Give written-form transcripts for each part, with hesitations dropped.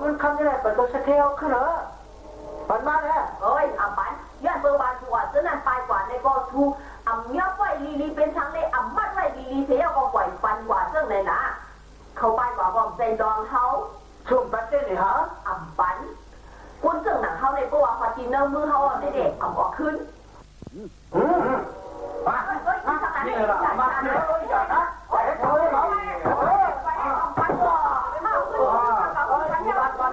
มันคำนี่แหละเปิดตัวสเทลขึ้นเหรอปันมาเนี่ยเอ้ยอ่ำปันย้อนเบอร์บานชัวร์จะนั่นไปกว่าในก็ทูอ่ำยับไว้ลีเป็นทางเลยอ่ำมัดไว้ลีเสียก็ปล่อยปันกว่าเรื่องเลยนะเขาไปกว่าบอกใจดองเขาช่วงปันเต้นนี่ฮะอ่ำปันคุณเรื่องหนังเขาในตัวพอจีเนอร์มือเขาเด็กอ่ำออกขึ้นมานี่เลยล่ะมาเนี่ยอย่านะแต่เขาเร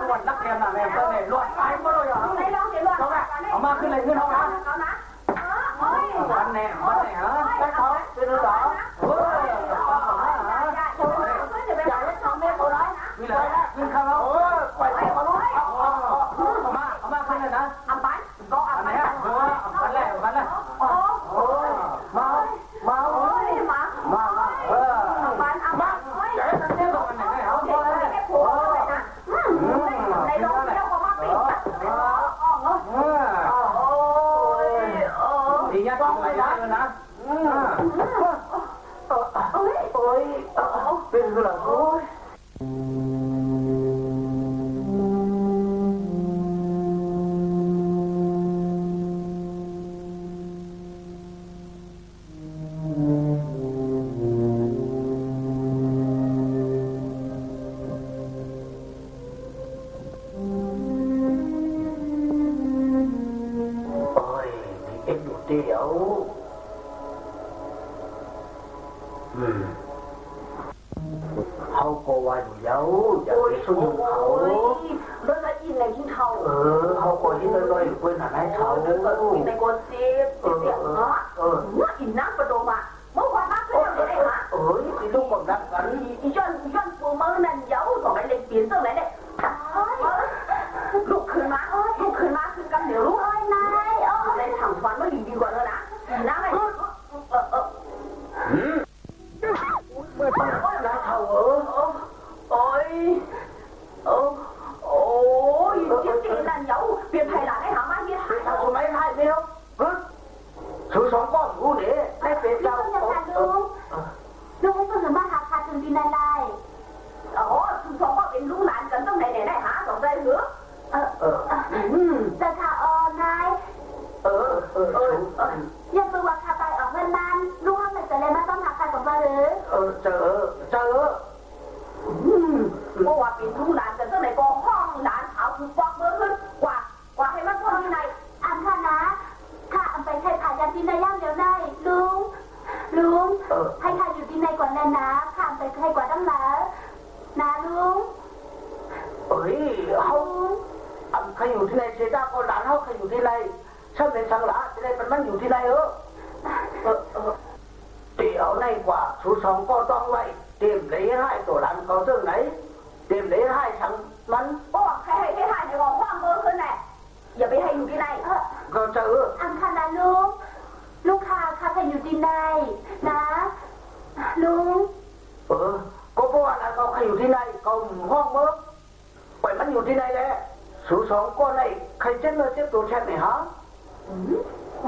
าวันนักเรียนน่ะแม่ก็เนี่ยล้วนไปหมดเลยอ่ะเอามาขึ้นเลยขึ้นเอานะวันเนี่ยฮะได้เขาเป็นหรออยากให้ทำแม่เขาได้นี่แหละขึ้นข้าวเราไปเขารู้เอามาขึ้นเลยนะอ่ำปันก็อ่ำปันวันแรกมาอยากให้ทำแม่เขาวันไหนได้เหรอดีนะต้องไปได้เลยนะเป็นเหรอโอ้ยเขาก็ว่าอยู่แล้วอย่าไปสู้เขารถละอินในที่เขาเขาก็ยิ่งลอยๆเพื่อนหาให้เขาอินในโกซีเสียงเนาะอินนั่งประโดมาเมื่อวานนักเรียนเลยฮะที่ลูกผมรักกันอีย้อนปูมือนั่นเย้าต่อไปเลยเปลี่ยนตัวไหนเนี่ยลุกขึ้นมาขึ้นกันเดี๋ยวรู้นายในถังฟันไม่ดีกว่าเลยนะน้าไงเมื่อตอนน้าเขาโอ้ยจริงๆนั่นเย้าเปลี่ยนไทยหลานให้หามาเยี่ยมทำไมให้ไม่รู้ถือสองก้อนหูเนี่ยได้เป็นเจ้าลุงให้คนสมบัติหาคาถึงดินได้ถือสองก้อนเป็นลูกหลานกันต้องไหนได้หาสองใจหรือจะข่าวนายยังตัวคาไปออกเงินล้านลุงทำไหนจะเลยมาต้องหาคาสมบัติหรือเจอเพราะว่าเป็นลูกหลานกันต้องไหนกองห้องหลานเอาคือฟอกเบอร์ขึ้นกว่าให้มันพ้นที่ไหนอ่านค่ะนะค่ะอ่านไปใครผ่านยันดินได้ย่างเดียวได้ลุงให้ค่ะอยู่ดินในก่อนแล้วนะค่ะอ่านไปใครกว่าตั้งนะลุงเขาใครอยู่ที่ไหนเสียดายคนหลานเขาใครอยู่ที่ไหนช่างเป็นช่างหลาที่ไหนมันอยู่ที่ไหนเดี๋ยวในกว่าชูสองก็ต้องไว้เตรียมเลยให้ตัวหลานเขาเรื่องไหนเตรียมเลยให้ช่างมันให้ในกองห้องเบอร์ขึ้นแหละอย่าไปให้อยู่ที่ไหนก็เจออังคณะลุงค่ะใครอยู่ที่ไหนนะลุงก็เพราะว่าเขาใครอยู่ที่ไหนเขาห้องเบอร์ปล่อยมันอยู่ที่ไหนแหละสูสองก้อนไหนใครเจ็บเลยเจ็บตัวแช่ไหนฮะ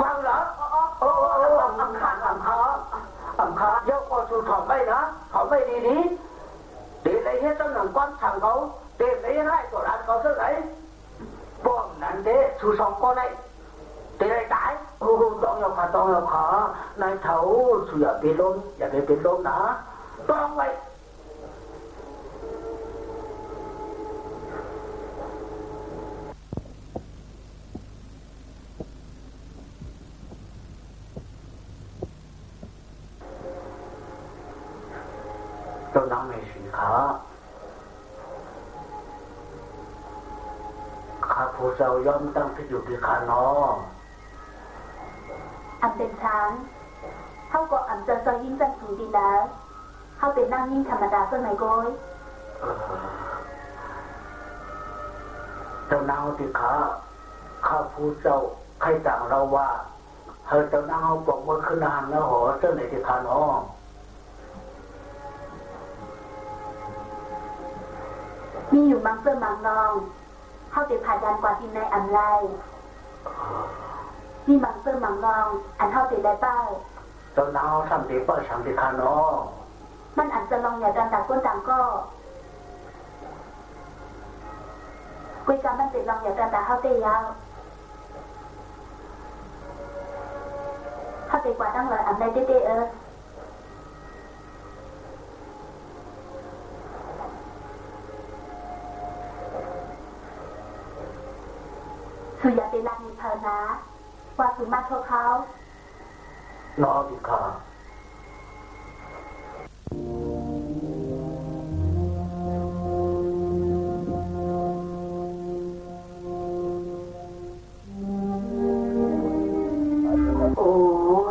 วางเหรออังคาเยอะกว่าสูถอดไม่นะถอดไม่ดีเดี๋ยวในเฮ็ดต้องหนังก้อนสั่งเขาเดี๋ยวในให้ตัวร้านเขาเท่าไหร่ป้องนั่นเด้สูสองก้อนไหนเดี๋ยวตายต้องยกขานายเถาสูอย่าเป็นลมอย่าไปเป็นลมนะต้องไว้เจ้าน้องไม่สิขาข้าผู้เจ้าย่อมตั้งที่อยู่ที่ข้าน้องอันเป็นช้างเขาก็อันจะซอยยิ่งจันสูงดีแล้วเขาเป็นนั่งยิ่งธรรมดาเพื่อไหนก้อยเจ้านางที่ข้าผู้เจ้าใครต่างเราว่าเฮ้ยเจ้านางเอาบอกว่าขึ้นนางแล้วหรอเจ้าไหนที่ข้าน้องมีอยู่บางเสื้อบางนองเข้าติดผ่ายันกว่าที่ในอันไรมีบางเสื้อบางนองอันเข้าติดได้เป้าเจ้านางทำดีเป้าฉันที่ข้าน้องมันอันจะลองอย่าดันต่างก้นต่างก็ กุยกามันเป็นลองอย่าแต่เขาเตะยาวเขาเตะกว่าตั้งเลยอันใดเตะสุยาเป็นรักมีเธอนะว่าสุมาโทเขานอดิค่ะโอ้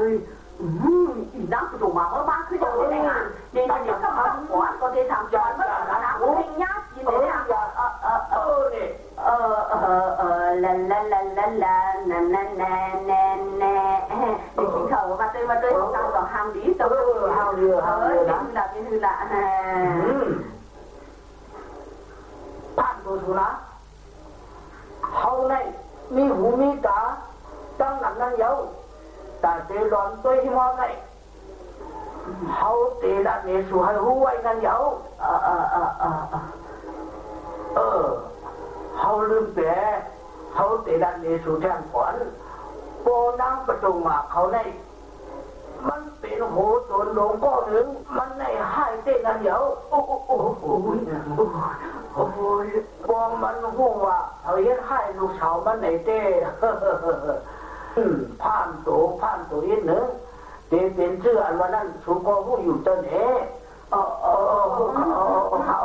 ยอีน้ำกระดูกมาเมื่อบ้านคือจะเป็นยังไงนี่ตอนนี้ก็มาหัวก็ได้ทำจอนเมื่อไหร่นะเพลงยากกินเลยเนี่ยla la la la la na na na na na đi xin thở mà tôi đang còn ham đi tôi ham lừa cái hư làผ่านตัวสุนะเขาในมีหูมีตาตั้งหนักนั่งเยาแต่เตะร้อนตัวที่มองไงเขาเตะด้านนี้สู่ให้หูไว้นั่งเยาเขาลืมแปะเขาเตะด้านนี้สู่แทนขวัญโปนั่งประตูมาเขาในมันเป็นหูโดนลงก็หนึ่งมันในให้เตะนั่งเยาโอ้ยบองมันหัวว่าเขาเห็นให้ลูกสาวมันในเต้ผ่านตัวอีกหนึ่งเตเป็นเชื่ออันวันนั้นสุกหูอยู่จนหูเขา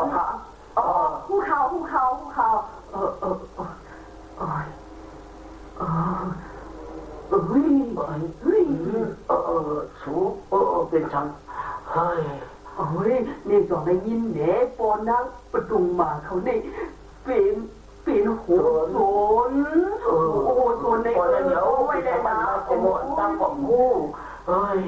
สูเป็นฉันเฮ้ยนี่ก็ได้ยินเน่ปอนังประดุงมาเขาในเป็นหัวโซนโซนในเดี๋ยวไม่ได้มาโอ้ตั้งผมหูเฮ้ย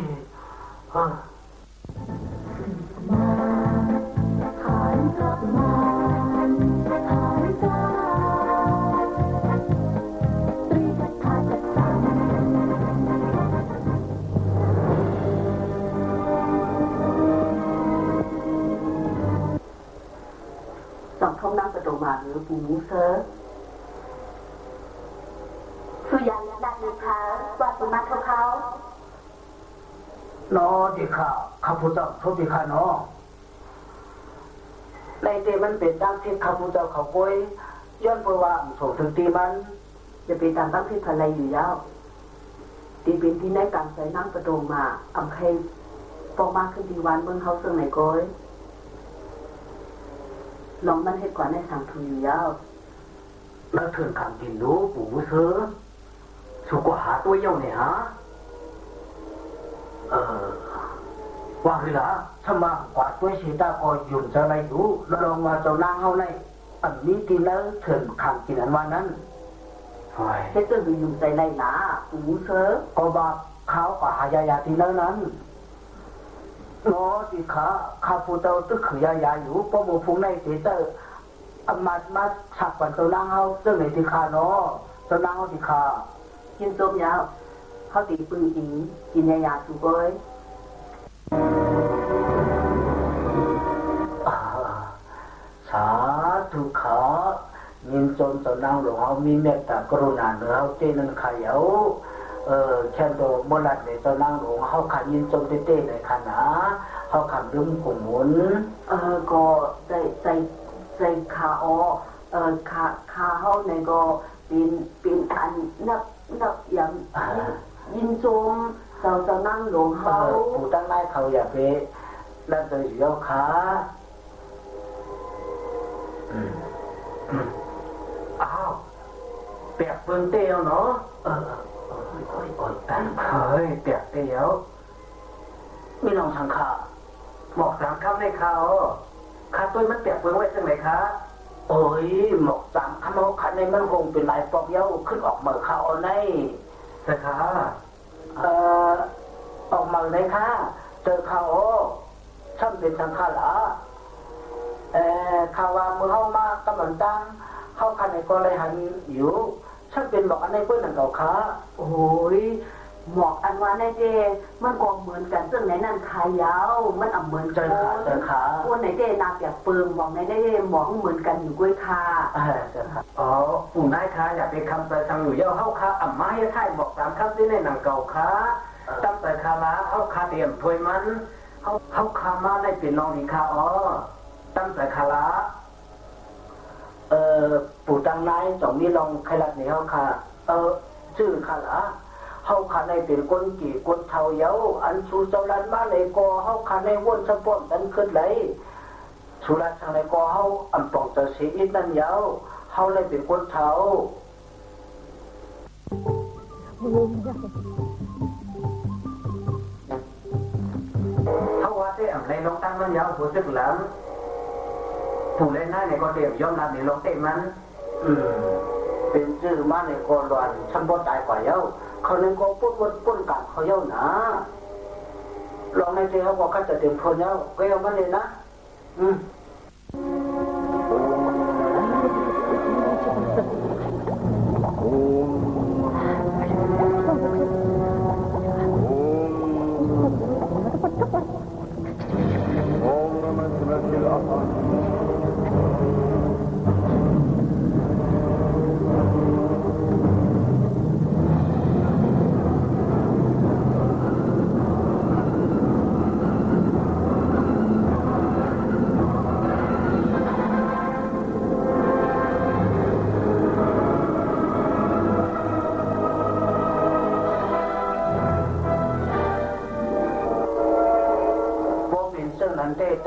không năngประตูมาหรือปูมูเซอร์สุยาและดักในเขาว่าสุมาเขานอดีค่ะข้าพุทธเจ้าโทษดีค่ะนอในเดมันเป็นดังที่ข้าพุทธเจ้าเขาป่วยย้อนเพราะว่าโสถึงตีมันจะเป็นตามตั้งที่ภรรยอยู่แล้วตีเป็นที่ในการใช้นั่งประตูมาอำเคยปองมาขึ้นดีวันเมืองเขาเสื่อไหนก้อยลองมันให้กว่าในสังทุอยู่ยาวแล้วเถินคำกินรู้ปู่เสือสุกหาตัวเย่าเนี่ยฮะว่าคือละถ้ามากว่าตัวชีตาก็ยุ่งจะไรดูแล้วลองมาเจ้านางเฮาในอันนี้กินแล้วเถินคำกินอันว่านั้นเฮ็ดจะยุ่งใจไรหนาปู่เสือก็บาเขาป่าหายาที่นั้นนอสิขาข้าพูดเจ้าตึกขือยาอยู่เพราะหมู่พงในเตเตอร์อามาฉักปั่นเจ้านางเฮาเจ้าไหนสิขาเนาะเจ้านางเฮาสิขากินส้มยาวเขาตีปืนอิงกินยาสุกอยสาธุขายินจนเจ้านางหลวงเฮามีเมตตากรุณาเหนือเฮาเจนันขายเอาแค่ตัวโบราณเนี่ยเจ้านางหลวงเขาขันยินจมเต้ๆในขณะเขาขันลืมกุ่มหมุนก็ใจขาขาเขาในก็เป็นอันนับอย่างยินจมเจ้านั่งหลวงเขาผู้ตั้งไล่เขาอย่าไปนั่นจะอยู่ยาวขาอ้าวแปะเปิงเตี้ยวเนาะเฮ้ยเปียกเดียวมีลองทางขาหมอกสามคำในเขาขาตัวมันเปียกเมืองไว้จังไหนคะโอ้ยหมอกสามคำเอาคันในมันคงเป็นลายปอกเย้าขึ้นออกเมื่อเขาเอาในสิคะออกเมื่อไหนคะเจอเขาช่างเป็นทางขาหรอข่าวว่ามือเข้ามากำลังตั้งเข้าคันในก็เลยหันอยู่ช่างเป็นบอกอันในเพื่อนหนังเก่าค้าโอ้ย หมอกอันว่าในเจมันก็เหมือนกันซึ่งในนั้นขายาวมันเหมือนกันคนในเจนาเปียกเปิงบอกในได้หมอกเหมือนกันอยู่กล้วยคาอ๋อปู่นายค้าอยากไปคำแต่ทางอยู่เย้าเข้าค้าอ่ำไม้ไทยบอกตามคำที่ในหนังเก่าค้าตั้งแต่คาลาเข้าค้าเตรียมถวยมันเข้าค้ามาได้เป็นน้องนี่ค้าอ๋อตั้งแต่คาลาปู่ตังนายสองนี้ลองใครรักนี่เข้าค้าชื่อคาลาเฮาขาในเป็นคนกี่คนเท่าเยาอันสูเจ้าลันมาในกอเฮาขาในวนสะป้อมกันขึ้นไหลสุรัตทางในกอเฮาอันปองจะเสียอีกนั่นเยาเฮาเลยเป็นคนเท่าเฮาว่าได้อันในน้องตั้งนั่นเยาผู้สึกหลังผู้เล่นหน้าในกอเดียมยอมรับในลงเตมันเป็นชื่อมาในกอหลวนฉันบ่ตายกว่าเยาเขาในก็ปุ้นกันเขาเย้าหนาลองในเจ้าบอกกันจะเต็มคนเย้าก็เย้ามันเลยนะ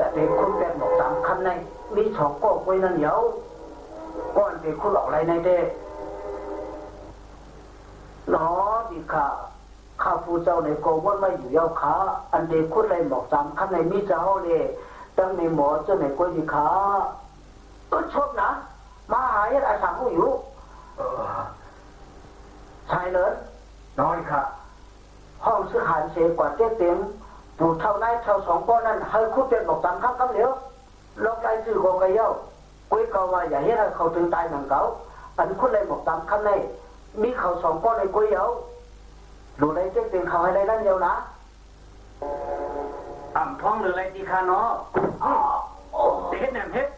จะเด็กคุณแบบบอกตามคำในมีสองก้อนไว้นั่นเยาก้อนเด็กคุณออกอะไรในเด็กหนอดีค่ะข้าผู้เจ้าในโกวันไม่อยู่เยาขาอันเด็กคุณเลยบอกตามคำในมีเจ้าเลยตั้งในหมอเจ้าในโกดีขาชอบนะมาหายอะไรสั่งผู้อยู่ชายเลยน้อยค่ะห้องซื้อหารเสียกว่าเจ๊เต็มปู่เท่านั้นเท่าสองก้อนนั้นให้คุณเป็นบอกตามคำเหลียวลองไล่ซื้อก็กระเย้ากุ้ยเขาว่าอย่าให้เขาถึงตายหนังเก่าอันคุณเลยบอกตามคำในมีเขาสองก้อนในกุ้ยเย้าดูในเจ๊เป็นเขาให้ได้นั่นเย้านะอ่ำท้องหรืออะไรดีคะเนาะเด็ดแหนมเฮ็ด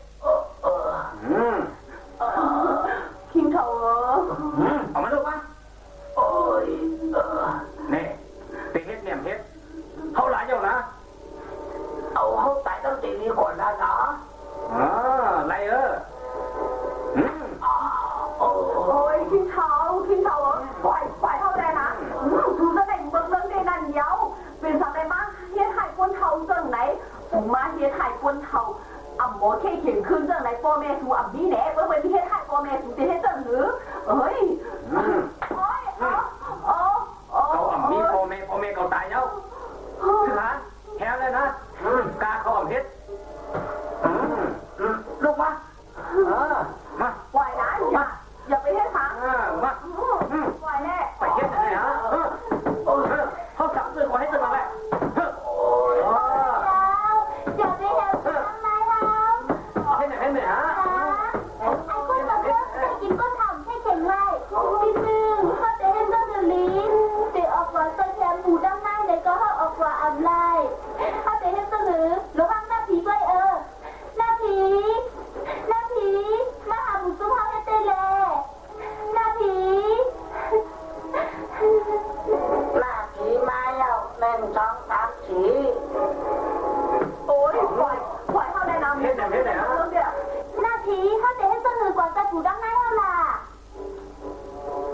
คิงเขาเอามาดูป่ะนี่เด็ดแหนมเฮ็ดเขาหลายเจ้านะเอาเขาตายตั้งแต่นี้ก่อนนะนะไรโอ้ยคิงเขาปล่อยเท่าไรนะดูแสดงเบิ้งได้นั่นเย้าเป็นสัตว์ได้มั้งเฮียไข่ก้นเท่าเรื่องไหนผมมาเฮียไข่ก้นเท่าอ่ำโมเข่เขียนขึ้นเรื่องไหนพ่อแม่สูอ่ำนี่แหน่เมื่อวันที่เฮียไข่พ่อแม่สูจะให้เรื่องหรือเฮ้ยเขาอ่ำมีพ่อแม่เขาตายแล้วคือหาแค่เลยนะกาเขาอ่ำเฮ็ดลูกมาปล่อยนะอย่าไปเฮ็ดค่ะมาปล่อยแน่ไปเฮ็ดไหนฮะเขาสั่งซื้อขอให้ซื้อมาแหละอย่าไปเฮ็ดทำไมเราให้ไหนฮะไอ้คนแบบนี้ไปกินก็ทำให้เก่งไรที่ซึ่งเขาจะให้ต้นลิ้นติออกว่าต้นแชมพูด้านในเลยก็เขาออกว่าอะไรเขาจะให้ต้นหรือห้างหน้าผีไว้หน้าผีมาหาบุษราให้เตเลยหน้าผีมาแล้ว1 2 3 4โอ้ยปล่อยเขาได้นำเฮ็ดไหนหน้าผีเขาจะให้ต้นหรือกว่าจะถูด้านในเท่าไหร่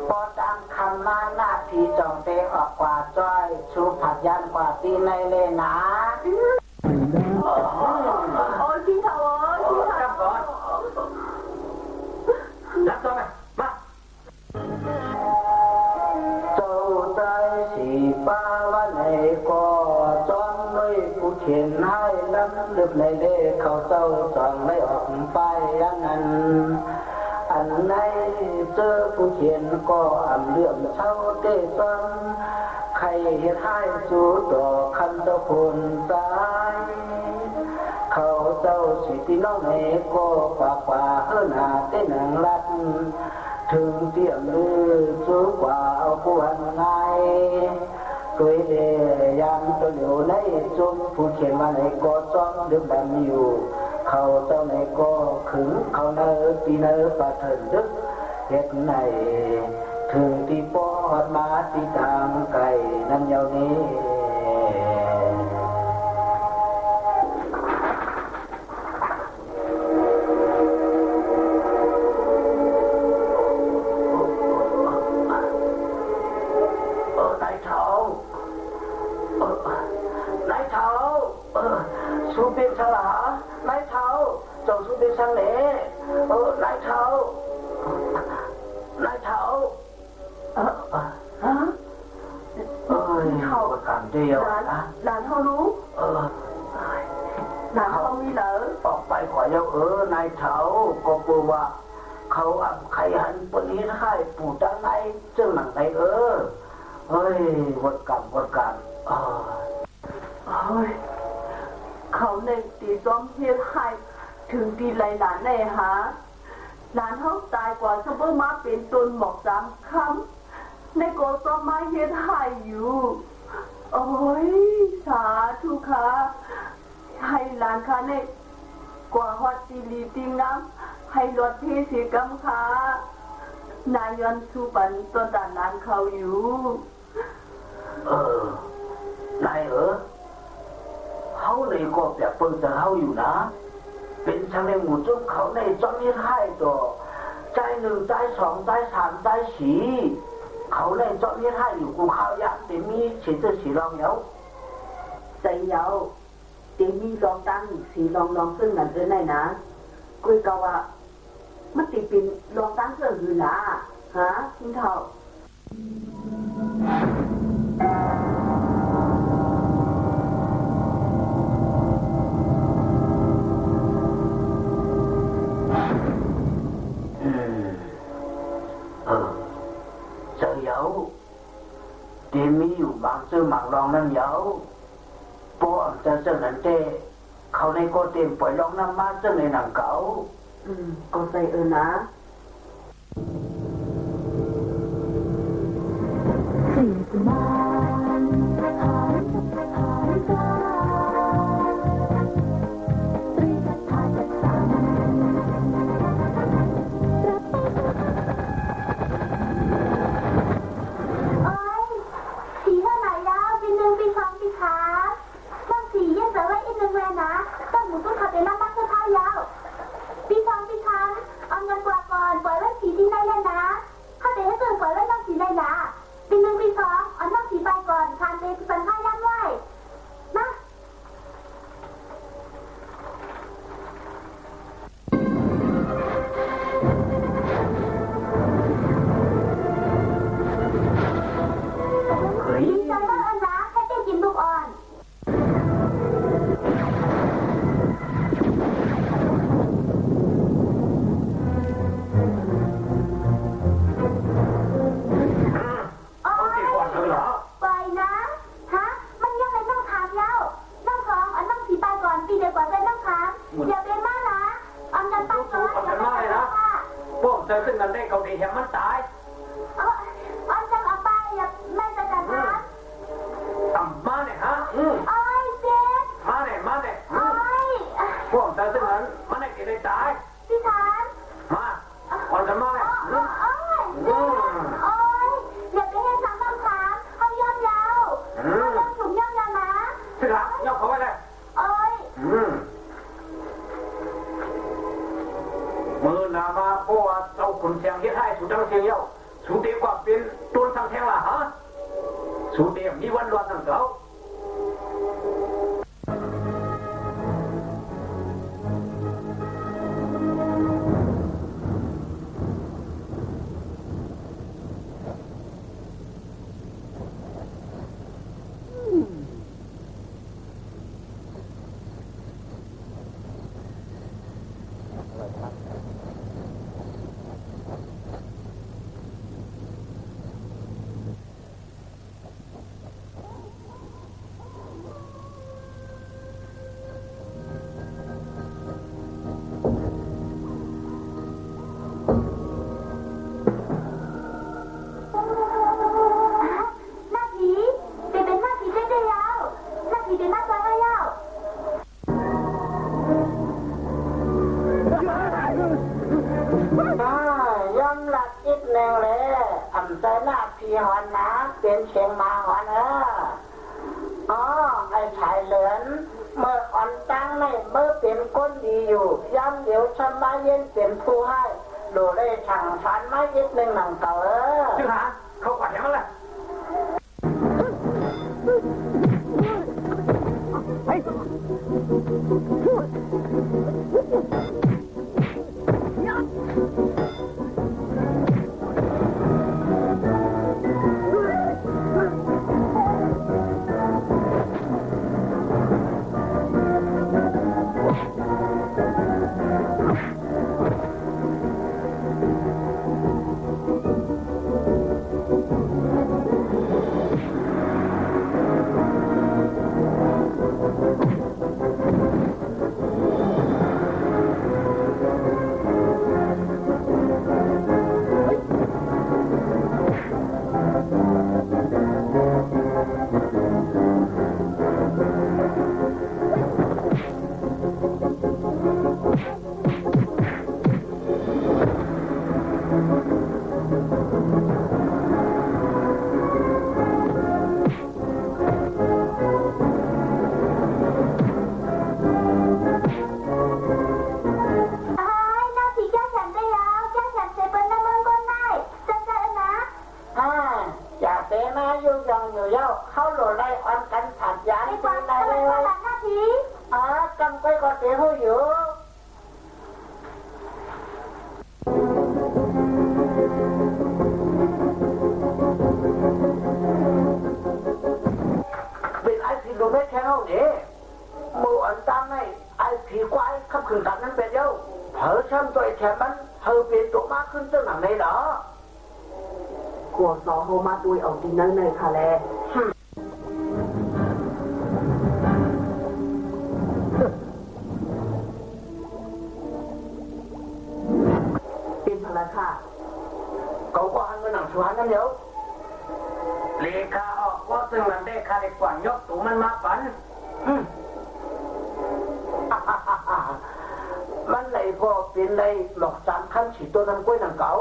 พอตามคำมาหน้าผีจองเตออกกว่าจ้อยชูผัดยันกว่าตีในเลยนะโอ้ยพี่เขารับก่อนรับตัวไหมมาเจ้าใจสีฟ้าวันไหนก็จ้องไม่ผู้เขียนให้ล้ำลึกในเล่เขาเจ้าจ้องไม่ออกไปอย่างนั้นอันไหนเจอผู้เขียนก็อ่ำเรื่องเช่าเต้ซ้ำใครเห็นให้สู้ต่อคันเจ้าคนตายเขาเจ้าสิพี่น้องไหนก็ปากว่าหนาเต้นหนังรัด ถึงเตี้ยมลือสูงกว่าเอาควรไงตัวเดียามตัวเหลียวในจมผู้เขียนมาในก็จ้องดึกดำอยู่เขาเจ้าในก็ขึงเขาเนอปีเนอปะเถินดึกเฮ็ดในถึงที่ปอดมาที่ทางไกลนั่นเยานี้สูเป็นฉลานายเท้าเจ้าสูเป็นสังเหลนายเท้านายเท้าฮะเขาการเดียวนะหลานเขารู้หลานเขามีเหรอออกไปขอเยานายเท้าก็กลัวว่าเขาใครหันปนี้ให้ปู่ตั้งไหนเจ้าหนังไหนเฮ้ยวัดกรรมเฮ้ยเขาในตีซ้อมเฮ็ดให้ถึงตีไรหลานในหาหลานเขาตายกว่าซุปเปอร์มาเป็นตนหมอก3 คำในโกซ้อมมาเฮ็ดให้อยู่โอ้ยสาธุค่ะให้หลานค่ะในกว่าฮอดตีลีติงน้ำให้รถที่สีกำค่ะนายยันสุบันต้นตาหลานเขาอยู่นายเขาเลยก็แบบเปิดแต่เขาอยู่นะเป็นช่างในหมู่จุ๊บเขาในจ้องนี้ให้ตัวใจ1ใจ2ใจ3ใจ4เขาในจ้องนี้ให้อยู่กูข้าวยากแต่มีเฉยๆสีรองเยาใจเยาแต่มีรองตั้งสีรองซึ่งนั่นเป็นไหนนะกุยกว่ามันติเป็นรองตั้งเสื่อหือละฮะคุณเท่าเจ้าเยาเดี๋ยวมีอยู่บางซื้อหมักรองนั่นเยาพวกจะเจ้านั่นเต้เขาในก็เต็มปล่อยรองน้ำมาเจ้าในหนังเก่าก็ใส่นะ นึงเลยอำใจหน้าพี่หอนนะเป็นเชียงมาหอนอ๋อไอ้ชายเหลือนเมื่ออ่อนตั้งในเมื่อเป็นก้นดีอยู่ย้ำเดี๋ยวชำมาเย็นเป็นผู้ให้ดูได้ช่างฟันมาอีกหนึ่งหนังเก่าชื่อหาเขากวาดยังไงเฮ้ยนั่งในทะเลเป็นพลังค่ะเขาก็หันมาหนังชวนนั่นเดี๋ยวเลขาออกว่าซึ่งมันได้คาเด็กกว่ายกตัวมันมาฝันมันเลยพอเป็นเลยหลอกสามขั้นฉีดตัวนั้นกล้วยหนังเก่า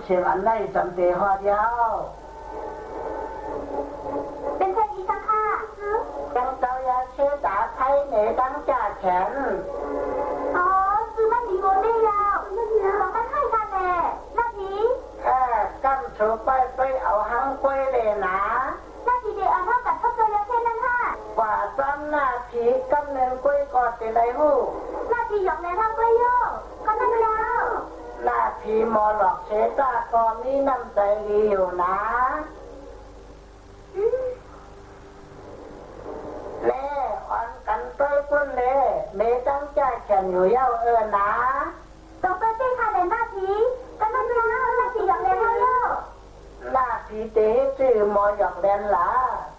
เสียงอันไหนจำเตะหัวเดียวเป็นเช่นนี้สังค่ะยังเจ้ายาเชื่อตาไทยเหนือตั้งจ่าแขนอ๋อซื้อมันดีโมได้แล้วบอกมันให้กันแน่นาทีกั้นเธอไปเอาหางกล้วยเลยนะ เป็นไรฮู้หน้าที่หยอกแหลมก็โยก็นั่นแล้วหน้าที่มอหลอกเชตาก็มีน้ำใจดีอยู่นะเล่อ่อนกันเต้ยพุ่นเล่เมตั้งใจแข่งอยู่เย้านะต้องไปเต้นค่ะในหน้าที่ก็นั่นแล้วหน้าที่หยอกแหลมก็โยหน้าที่เตะชื่อมอหยอกแดนหล่ะ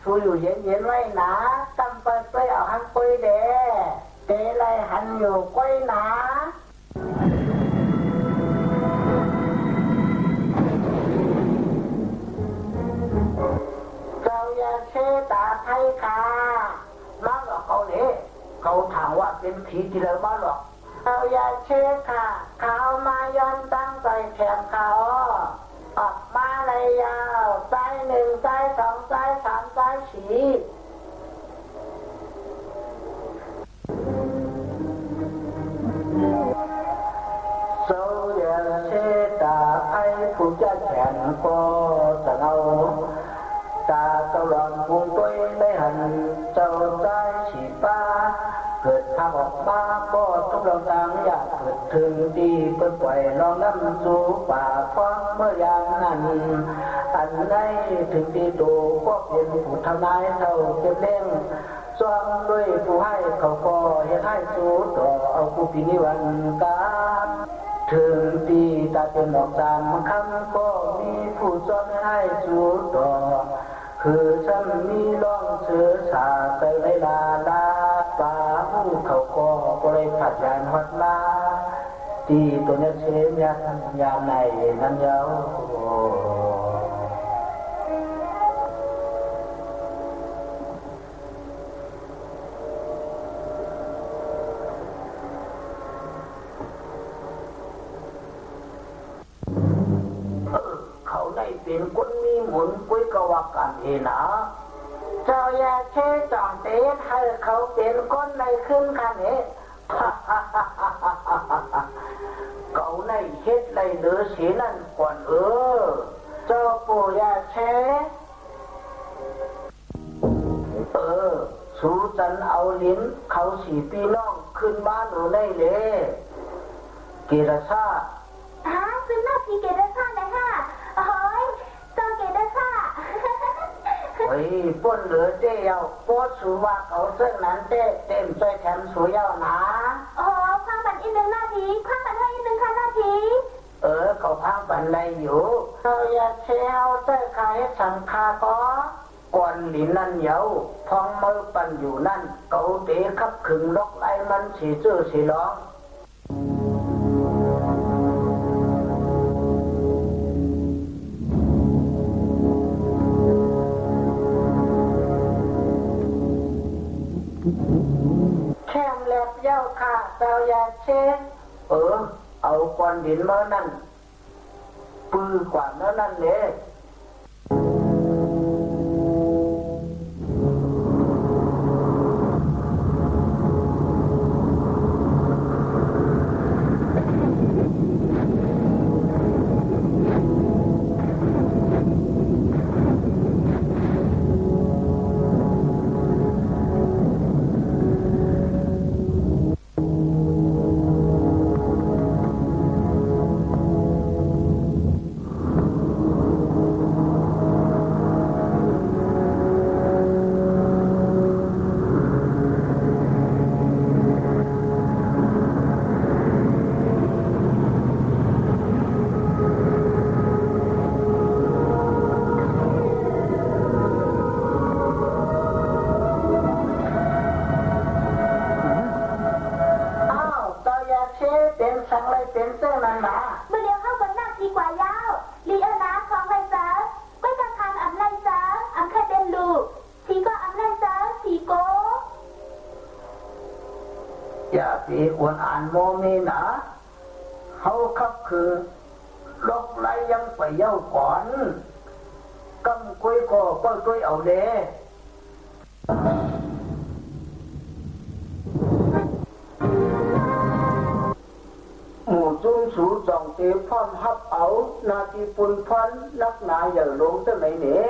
ชูอยู่เย็นๆไว้นะตั้มไปเอาหันปุยเดเตะไรหันอยู่ก้อยนะเจ้าอย่าเชตาไทยค่ะมาหลอกเขาเนี่ยเขาถามว่าเป็นผีที่เรามาหลอกเอาอย่าเชค่ะเขามาย้อนตั้งใจแถมเขาออกมาเลยยาวใจหนึ่งใจสองใจสามใจสี่โซเยเชตาไอผู้จะแข่งก็จะเอาตาตะลอนพุงตัวได้หันเจ้าใจฉีป้าเกิดทางออกมาก็ทุกเราต่างอยากเกิดถึงดีเปิดปล่อยลองน้ำสู่ป่าฟังเมื่ออย่างนั้นอันใดถึงดีตัวก็เป็นผู้ทำนายเท่าเก็บเล่งซ้อมด้วยผู้ให้เขาก็เห็นให้สู้ต่อเอาผู้พินิวันการถึงดีตาเป็นหลอกตามคำก็มีผู้ซ้อนให้สู้ต่อคือฉันมีร้องเสือสาเตยลาลาป่าผู้เขาก็เลยผัดยานหัดมาตีตัวนี้เชนยันยามในนั้นเย้าเขาได้เป็นคนมีหมุนปุ้ยกว่ากันเองนะเจ้าอย่าเชจองเตะให้เขาเป็นคนในขึ้นกันเองเขาในเฮ็ดไรเหลือสีนั่นก่อนเจ้าปู่อย่าเชสู้จันเอาลิ้นเขาสีปีน้องขึ้นบ้านหนูได้เลยเกรซาซึ่งหน้าที่เกดซ่าเลยค่ะโอ้ยเจ้าเกดซ่าเฮ้ยป้นเหลือเจ้าโพสสูว่าเขาเส้นนั้นเต็มใจแถมสูเย้านะพังปันอีกหนึ่งหน้าที่พังปันให้อีกหนึ่งค่ะหน้าที่เขาพังปันอะไรอยู่เขาอยากเชี่ยวเต้ขายสังคาก็ก่อนหลินนั่นเย้าพองมือปันอยู่นั่นเขาเตะขับขึงล็อกไล่มันสีเจื้อสีร้องแค่แลบเย้าค่ะเจ้าอย่าเช็ดเอาก้อนดินมานั่นปื้อกว่านั่นเลยเป็นสังไรเป็นเสื้อมันมาเมื่อเดียวเข้ากันหน้าทีกว่ายาวลีเอนาของไรจ้าก็จะทานอับไรจ้าอับแค่เป็นลูกทีก็อับไรจ้าทีโกอย่าปีอวนอ่านโมมีนะเขาขับคือลบไรยังไปเย้าก่อนกำกุยก็กุยเอาเด้หมู่จุ้งสูจองเตพร้อมฮับเอานาทีปุ่นพันนักหนาอย่าลงจะไหนเน่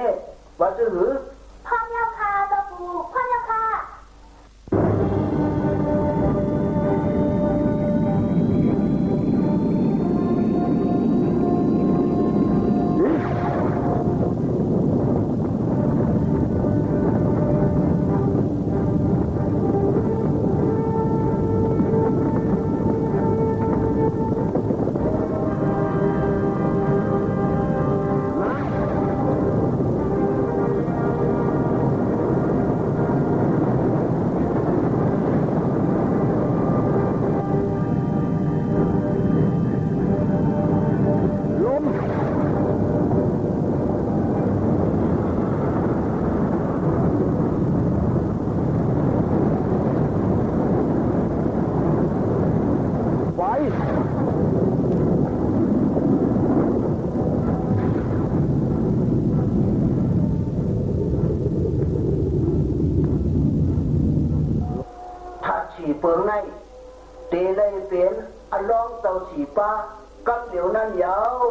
ว่าจะหือพ่อยาคาตะปูพ่อยาคา เป็นอันลองเจ้าสีป้ากำเดี๋ยวนั้นยาว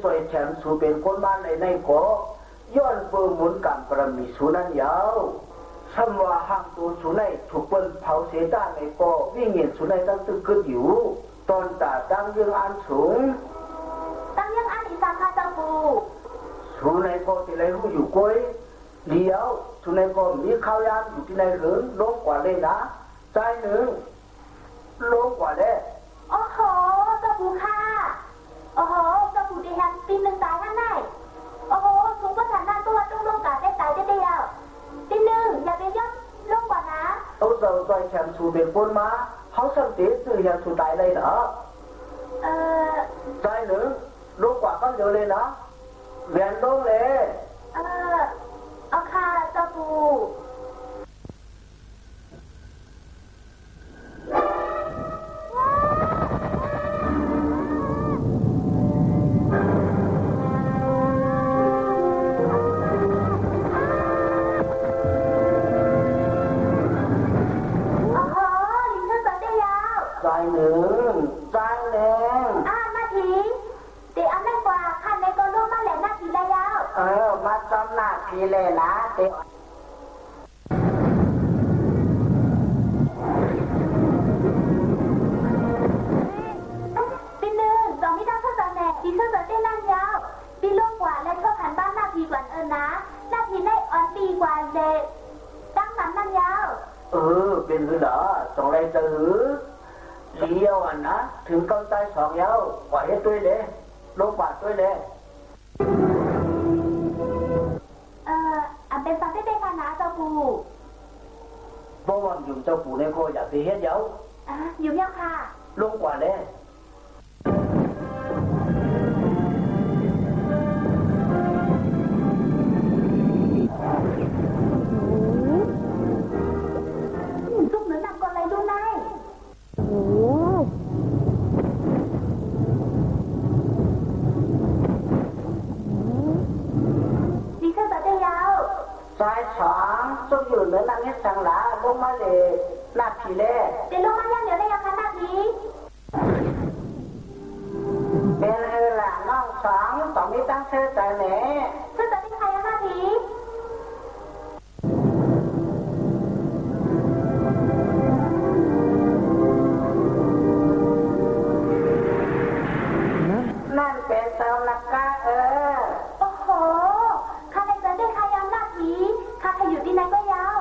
สวยแถมสูเป็นคนบ้านในก็ย้อนเปิดหมุนกันประมีสูนั้นยาวสมว่าห่างตัวสูในถูกเปิ้นเผาเสียด้านในก็วิ่งเงียนสูในตั้งตึกขึ้นอยู่ตอนตาตั้งยังอันสูงตั้งยังอันอีสานค่ะเจ้าปู่สูในก็ที่ไรรู้อยู่ก้อยเลี้ยวสูในก็มีข้าวยามอยู่ที่ไหนหรือลงกว่าเลยนะใจหนึ่งลงกว่าเลยโอ้โหเจ้าปู่ค่ะโอ้โหเจ้าปู่ได้แฮมปีหนึ่งตายท่านไหนโอ้โหสูงกว่าฐานหน้าตัวต้องลงกาได้ตายได้เดียวปีหนึ่งอย่าไปย่ำลงกว่านะเอาเจ้าใจแถมสูเป็นคนมาเขาสังเกตสื่ออย่างสูตายเลยเหรอใจหนึ่งลงกว่าก็เดี๋ยวเลยนะเวียนลงเลยเอาค่ะเจ้าปู่ใจหนึ่งใจแรงนาทีเดี๋ยวอันนั้นกว่าคันในก็ร่วมมาแหละนาทีแล้วมาจำหน้าทีเลยนะเด็กปีหนึ่งสองมิตรเท่ากันแน่ปีเท่ากันได้นั่นยาวปีล่วงกว่าและเท่าขันบ้านนาทีกว่านะนาทีได้อ่อนปีกว่าเลยตั้งนั้นนั่นยาวเป็นหรือเหรอสองไรจะหือเลี้ยวอ่ะนะถึงกำใจสองยาวกว่าให้ตัวเลยลงบาดตัวเลยอันเป็นฟังได้ค่ะนะเจ้าปู่บ่วันอยู่เจ้าปู่ในโคอยากไปเฮ็ดเยาอยู่ยังค่ะลงกว่าเลยลูกเหนือนำก่อนเลยดูนายดีเท่าจะได้ยาวสายสองซุกอยู่เหนือนางเฮ็ดสังหลาลงมาเลยนาทีแรกเดี๋ยวลงมายังเดี๋ยวได้ยังคะนาทีเป็นล่ะน้องสองต้องมีตั้งเชื่อใจแหน่เชื่อใจที่ใครนาทีนั่นเป็นเจ้าลักกะโอ้โหข้าในใจได้ใครยังนาทีข้าใครอยู่ที่ไหนก็ยาว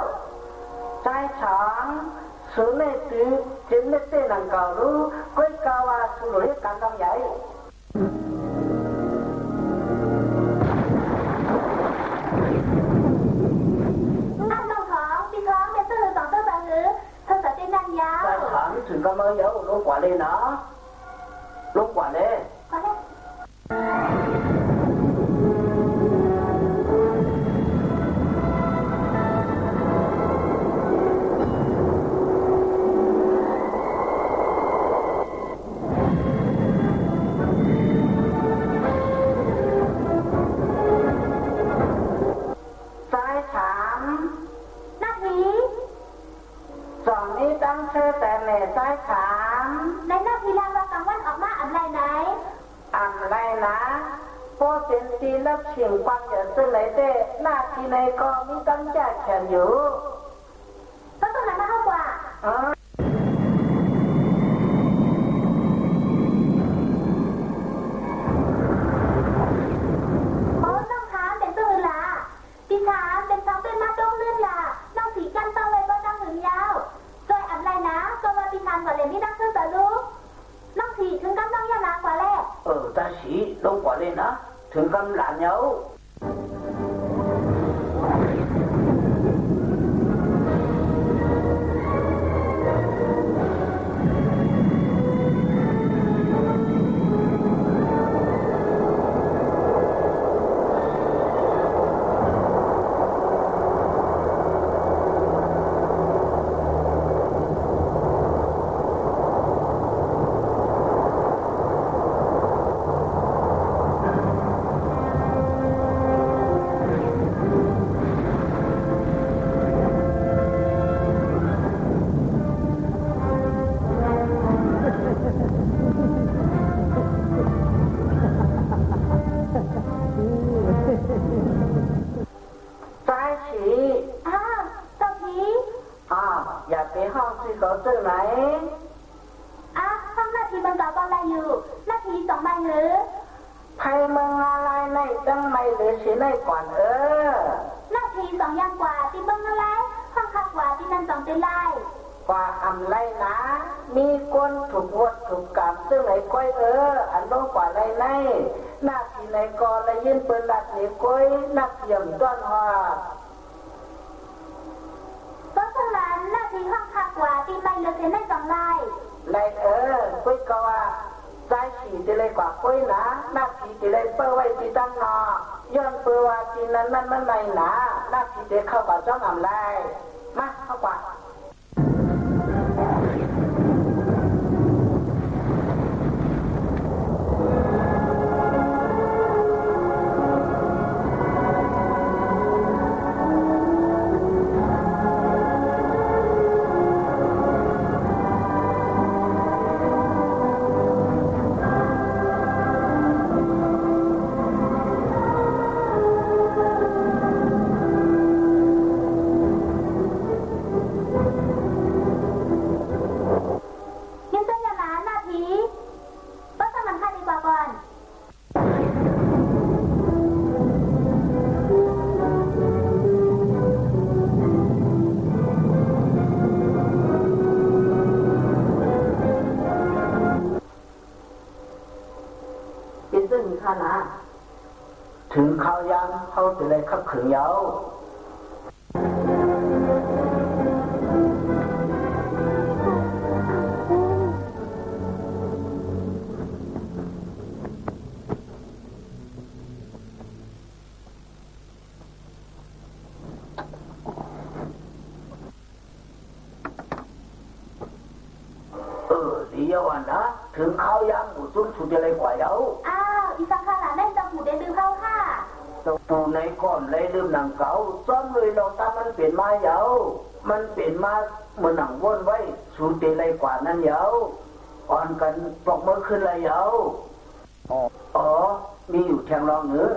ใจสองสูในตื้อจึงไม่เต้นนังเก่ารู้ก้อยกาวาสูเรียกการต้องใหญ่ถึงก็มาเยอะลงกว่าเลยนะลงกว่าเลยสายสามนาทีสองนี้ตั้งชื่อแต่แม่สายสามในนาทีแรกเรากำวันออกมาอะไรไหนอะไรนะพอเป็นทีรับเฉียงฟังอย่าซื้อไหนเด้หน้าที่ในก็มีตั้งแจกแขนอยู่ต้องตัวไหนมาเข้ากว่า ฉีลงกว่าเลยนะถึงกำหลานเหนียวอยากไปห้องที่เขาซื้อไหนห้องนาทีบังกอบอะไรอยู่นาที2 ใบหรือไพมึงอะไรในจังไม่หรือสิในก่อนนาที2 อย่างกว่าที่บังอะไรห้องคักกว่าที่นั่น2 เป็นไรกว่าอำไรนะมีคนถูกวดถูกกรรมซึ่งไหนก้อยอันต้องกว่าไรในหน้าที่ไหนก่อนเลยยื่นปืนดัดเหนีก้อยนักเยี่ยมต้นหอเพราะฉะนั้นหน้าที่ห้องคักกว่าที่ไม่เหลือเสียใน2 ไร่ไรก้อยก็ว่าใจฉีจะเลยกว่าก้อยนะหน้าที่จะเลยเปิ้ลไว้ที่ตั้งนอย้อนเปิ้ลว่าที่นั้นมันไม่หนาหน้าที่จะเข้ากับจ้องอำไรมาเข้ากว่าถึงเขายังเขาจะเลยขับขืนเยาดีเยาวันนะถึงเขายังหมูจุ้นสุดจะเลยกว่าเยาอีสังขารแม่จะหูได้ดื่มเข้าค่ะตูในก้อนเลยดื่มหนังเก่าซ้อมเลยเราตามันเปลี่ยนมาเยามันเปลี่ยนมาเหมือนหนังวนไว้สูดได้เลยกว่านั้นเยาอ่อนกันปลอกมือขึ้นเลยเยามีอยู่แทงรองเนื้อ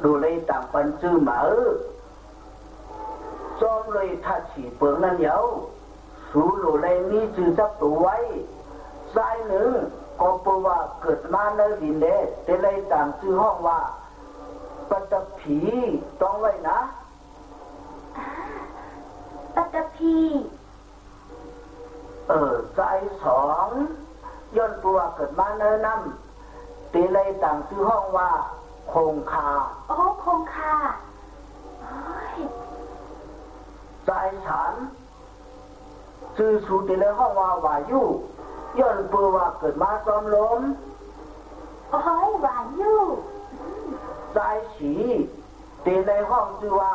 ดูเลยต่างปันซื้อหมาซ้อมเลยถ้าฉีเปลืองนั้นเยาสูดูเลยมีซื้อจับตัวไว้สายหนึ่งก็เพราะว่าเกิดมาในดินเดแต่เลยต่างชื่อห้องว่าปัตตภีต้องไว้นะปัตตภีสาย2ย้อนตัวเกิดมาในน้ำแต่เลยต่างชื่อห้องว่าคงคาคงคาสาย3ชื่อสูแต่เลยห้องว่าวายุย้อนเปื่อว่าเกิดมาซ้อมลมวายุสายสีตีในห้องชื่อว่า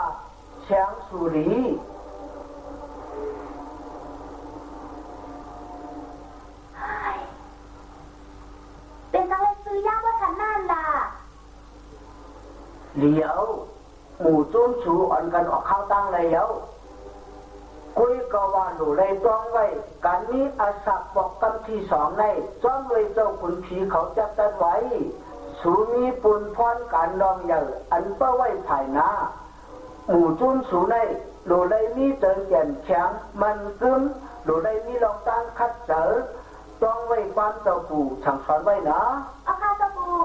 แฉงสุรีเป็นอะไรซื้อยากว่าฉันนั่นล่ะเดี๋ยวหมู่จุ้มชูอ่อนกันออกข้าวตั้งเลยเดี๋ยวคุยกว่าหนูเลยจ้องไว้การนี้อาศักบอกกันที่2ในจ้องเลยเจ้าขุนผีเขาจะตัดไว้สูมีปุนพรการลองใหญ่อันเป้าไว้ภายหน้าหมู่จุนสูในหนูเลยมีเตินแก่นแข็งมันกึ้มหนูเลยมีลองตั้งคัดเจอต้องไว้ความเจ้าปู่สั่งสอนไว้นะค่ะเจ้าปู่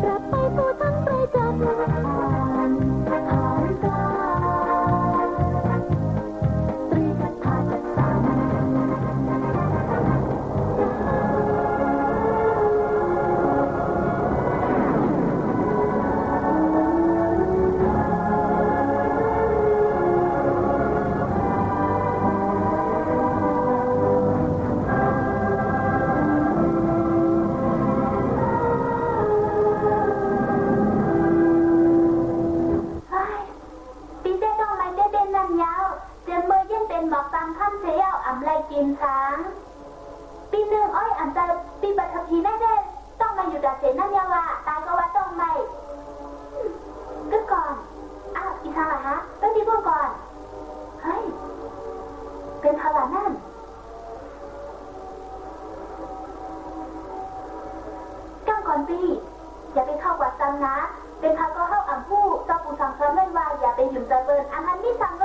รับไปผู้ทั้งไปจับ เป็นหมอกตามขั้นเสียวอ่ำไรกินช้างปีหนึ่งอ้อยอ่ำใจปีปัทภีแน่ๆต้องมาอยู่ดัดเสนนั่นยังว่าตายก็ว่าต้องไม่ก็ก่อนอ้าวอีช้างเหรอฮะต้องดีพูดก่อนเฮ้ยเป็นพลังนั่นก้างก่อนปีอย่าไปเข้าวัดซ้ำนะเป็นพระก็เข้าอ่ำผู้เจ้าปู่สั่งเสริมไม่ว่าอย่าไปหยุ่มใจเบิร์นอาหารนี่สั่งโล